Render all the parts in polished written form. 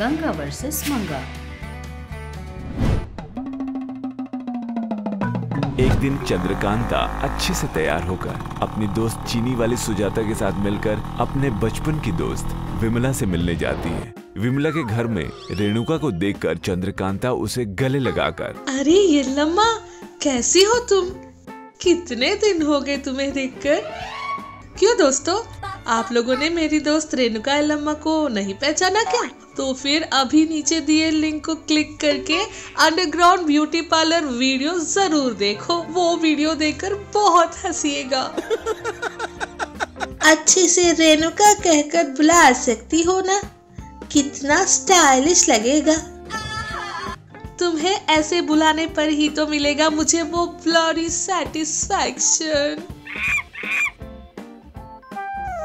Ganga versus मंगा। एक दिन चंद्रकांता अच्छे से तैयार होकर अपनी दोस्त चीनी वाली सुजाता के साथ मिलकर अपने बचपन की दोस्त विमला से मिलने जाती है। विमला के घर में रेणुका को देखकर चंद्रकांता उसे गले लगाकर, अरे यल्लम्मा, कैसी हो तुम? कितने दिन हो गए तुम्हें देखकर। क्यों दोस्तों, आप लोगों ने मेरी दोस्त रेणुका यल्लम्मा को नहीं पहचाना क्या? तो फिर अभी नीचे दिए लिंक को क्लिक करके अंडरग्राउंड ब्यूटी पार्लर वीडियो जरूर देखो। वो वीडियो देखकर बहुत हंसिएगा। अच्छे से रेणुका कहकर बुला सकती हो ना? कितना स्टाइलिश लगेगा। तुम्हें ऐसे बुलाने पर ही तो मिलेगा मुझे वो ब्लडी सैटिस्फैक्शन।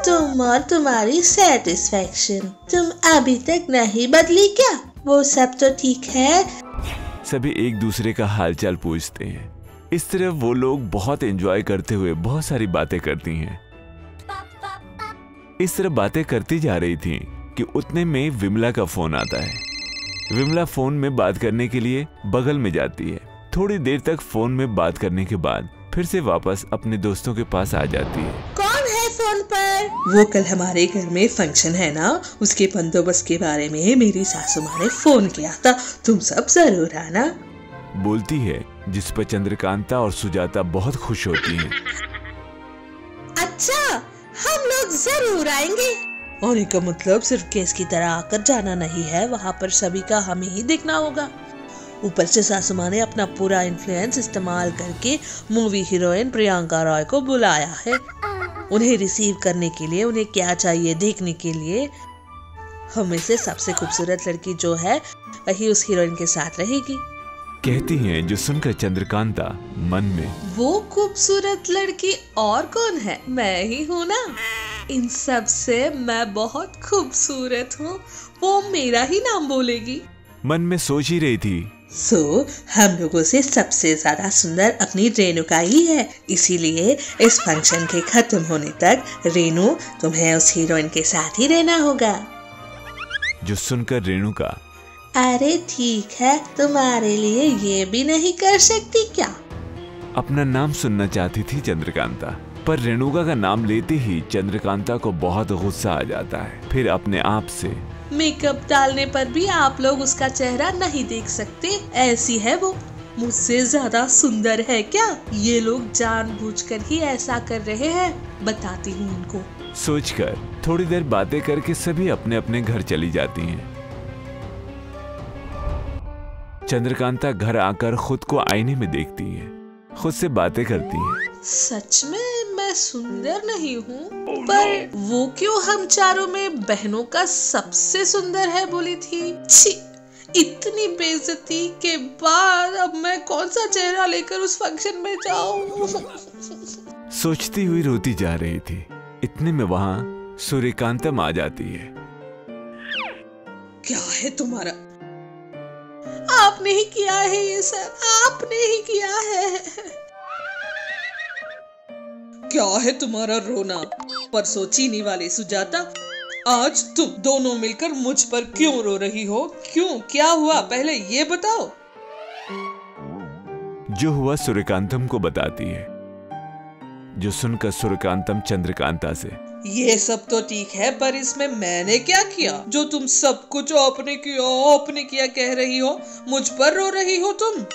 तुम और तुम्हारी सैटिस्फैक्शन, तुम अभी तक नहीं बदली क्या? वो सब तो ठीक है। सभी एक दूसरे का हालचाल पूछते हैं। इस तरह वो लोग बहुत एंजॉय करते हुए बहुत सारी बातें करती हैं। इस तरह बातें करती जा रही थी कि उतने में विमला का फोन आता है। विमला फोन में बात करने के लिए बगल में जाती है। थोड़ी देर तक फोन में बात करने के बाद फिर से वापस अपने दोस्तों के पास आ जाती है। कौन है फोन पर? वो कल हमारे घर में फंक्शन है ना, उसके बंदोबस्त के बारे में मेरी सासू माँ ने फोन किया था, तुम सब जरूर आना, बोलती है, जिस पर चंद्रकांता और सुजाता बहुत खुश होती हैं। अच्छा, हम लोग जरूर आएंगे। और इनका मतलब सिर्फ केस की तरह आकर जाना नहीं है, वहाँ पर सभी का हमें ही देखना होगा। ऊपर से सासू माँ ने अपना पूरा इन्फ्लुएंस इस्तेमाल करके मूवी हीरोइन प्रियंका रॉय को बुलाया है। उन्हें रिसीव करने के लिए, उन्हें क्या चाहिए देखने के लिए। हमें से सबसे खूबसूरत लड़की जो है वही उस हीरोइन के साथ रहेगी, कहती हैं, जो सुनकर चंद्रकांता मन में, वो खूबसूरत लड़की और कौन है? मैं ही हूँ ना। इन सब से मैं बहुत खूबसूरत हूँ, वो मेरा ही नाम बोलेगी। मन में सोच ही रही थी। हम लोगों से सबसे ज्यादा सुंदर अपनी रेणुका ही है, इसीलिए इस फंक्शन के खत्म होने तक रेणु तुम्हें उस हीरोइन के साथ ही रहना होगा। जो सुनकर रेणुका, अरे ठीक है, तुम्हारे लिए ये भी नहीं कर सकती क्या? अपना नाम सुनना चाहती थी चंद्रकांता, पर रेणुका का नाम लेते ही चंद्रकांता को बहुत गुस्सा आ जाता है। फिर अपने आप से, मेकअप डालने पर भी आप लोग उसका चेहरा नहीं देख सकते, ऐसी है वो। मुझसे ज्यादा सुंदर है क्या? ये लोग जानबूझकर ही ऐसा कर रहे हैं, बताती हूँ उनको। सोचकर थोड़ी देर बातें करके सभी अपने अपने घर चली जाती हैं। चंद्रकांता घर आकर खुद को आईने में देखती है, खुद से बातें करती है। सच में मैं सुंदर नहीं हूँ, पर वो क्यों हम चारों में बहनों का सबसे सुंदर है बोली थी। छी, इतनी बेइज्जती के बाद अब मैं कौन सा चेहरा लेकर उस फंक्शन में जाऊँ? सोचती हुई रोती जा रही थी। इतने में वहाँ सूर्यकांतम आ जाती है। क्या है तुम्हारा? आपने ही किया है ये सर, आपने ही किया है। क्या है तुम्हारा रोना? परसों चीनी वाली सुजाता, आज तुम दोनों मिलकर मुझ पर क्यों रो रही हो? क्यों, क्या हुआ पहले ये बताओ। जो हुआ सूर्यकांतम को बताती है। जो सुनकर सूर्यकांतम चंद्रकांता से, ये सब तो ठीक है, पर इसमें मैंने क्या किया जो तुम सब कुछ आपने किया कह रही हो? मुझ पर रो रही हो तुम?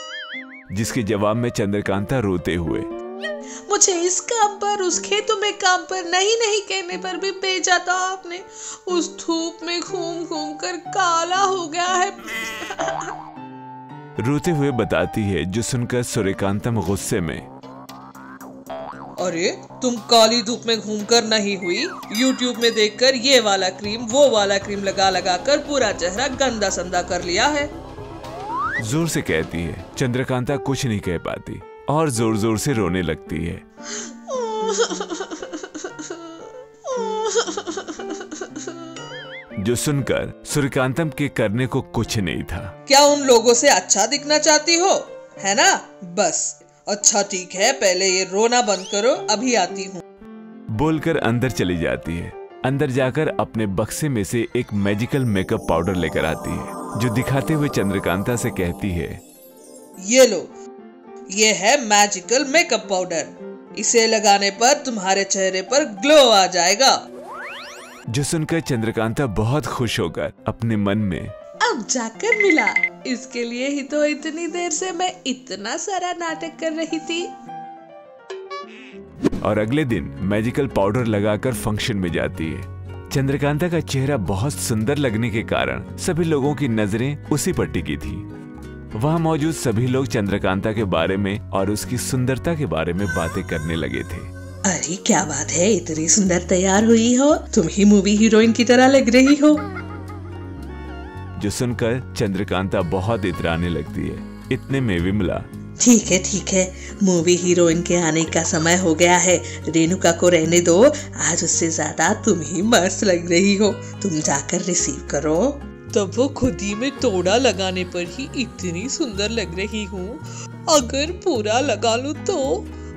जिसके जवाब में चंद्रकांता रोते हुए, मुझे इस काम पर, उस खेतों में काम पर नहीं कहने पर भी भेजा था आपने। उस धूप में घूम घूम कर काला हो गया है। रोते हुए बताती है। जो सुनकर सूर्यकांतम गुस्से में, अरे तुम काली धूप में घूमकर नहीं हुई, यूट्यूब में देखकर ये वाला क्रीम वो वाला क्रीम लगा कर पूरा चेहरा गंदा संदा कर लिया है, जोर से कहती है। चंद्रकांता कुछ नहीं कह पाती और जोर जोर से रोने लगती है। जो सुनकर सूर्यकांतम के करने को कुछ नहीं था। क्या उन लोगों से अच्छा दिखना चाहती हो, है ना? बस अच्छा ठीक है, पहले ये रोना बंद करो, अभी आती हूँ, बोलकर अंदर चली जाती है। अंदर जाकर अपने बक्से में से एक मैजिकल मेकअप पाउडर लेकर आती है, जो दिखाते हुए चंद्रकांता से कहती है, ये लो, ये है मैजिकल मेकअप पाउडर। इसे लगाने पर तुम्हारे चेहरे पर ग्लो आ जाएगा। जो सुनकर चंद्रकांता बहुत खुश होकर अपने मन में, अब जाकर मिला, इसके लिए ही तो इतनी देर से मैं इतना सारा नाटक कर रही थी। और अगले दिन मैजिकल पाउडर लगाकर फंक्शन में जाती है। चंद्रकांता का चेहरा बहुत सुंदर लगने के कारण सभी लोगों की नजरें उसी पर टिकी थी। वहां मौजूद सभी लोग चंद्रकांता के बारे में और उसकी सुंदरता के बारे में बातें करने लगे थे। अरे क्या बात है, इतनी सुंदर तैयार हुई हो, तुम ही मूवी हीरोइन की तरह लग रही हो। जो सुनकर चंद्रकांता बहुत इतराने लगती है। इतने में विमला, ठीक है, मूवी हीरोइन के आने का समय हो गया है, रेणुका को रहने दो, आज उससे ज्यादा तुम ही मस्त लग रही हो, तुम जाकर रिसीव करो। तब वो खुद ही में तोड़ा लगाने पर ही इतनी सुंदर लग रही हूँ, अगर पूरा लगा लूं तो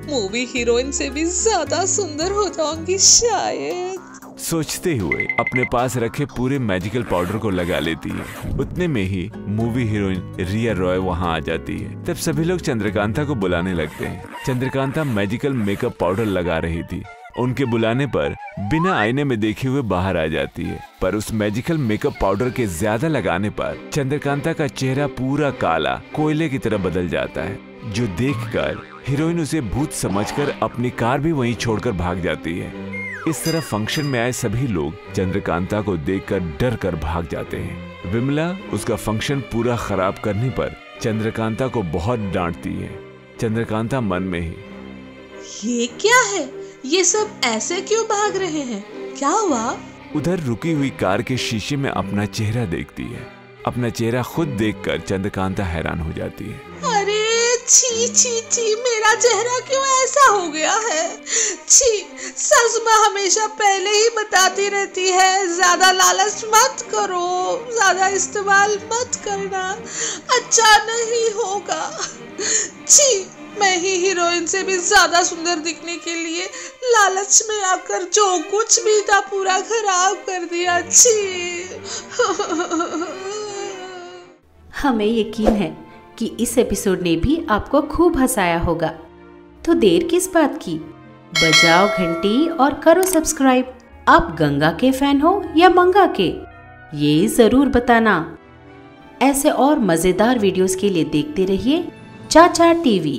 मूवी हीरोइन से भी ज्यादा सुंदर हो जाऊंगी शायद। सोचते हुए अपने पास रखे पूरे मैजिकल पाउडर को लगा लेती है। उतने में ही मूवी हीरोइन रिया रॉय वहां आ जाती है। तब सभी लोग चंद्रकांता को बुलाने लगते हैं। चंद्रकांता मैजिकल मेकअप पाउडर लगा रही थी। उनके बुलाने पर बिना आईने में देखे हुए बाहर आ जाती है, पर उस मैजिकल मेकअप पाउडर के ज्यादा लगाने पर चंद्रकांता का चेहरा पूरा काला कोयले की तरह बदल जाता है, जो देखकर हीरोइन उसे भूत समझकर अपनी कार भी वहीं छोड़कर भाग जाती है। इस तरह फंक्शन में आए सभी लोग चंद्रकांता को देखकर डर कर भाग जाते हैं। विमला उसका फंक्शन पूरा खराब करने पर चंद्रकांता को बहुत डांटती है। चंद्रकांता मन में ही, ये क्या है, ये सब ऐसे क्यों भाग रहे हैं, क्या हुआ? उधर रुकी हुई कार के शीशे में अपना चेहरा देखती है। अपना चेहरा खुद देखकर चंद्रकांता हैरान हो जाती है। अरे छी, मेरा चेहरा क्यों ऐसा हो गया है? छी, सासू माँ हमेशा पहले ही बताती रहती है, ज्यादा लालच मत करो, ज्यादा इस्तेमाल मत करना, अच्छा नहीं होगा। छी, मैं ही हीरोइन से भी ज्यादा सुंदर दिखने के लिए लालच में आकर जो कुछ भी था पूरा खराब कर दिया। छी। हमें यकीन है कि इस एपिसोड ने भी आपको खूब हंसाया होगा, तो देर किस बात की, बजाओ घंटी और करो सब्सक्राइब। आप गंगा के फैन हो या मंगा के, ये जरूर बताना। ऐसे और मजेदार वीडियोस के लिए देखते रहिए चाचा टीवी।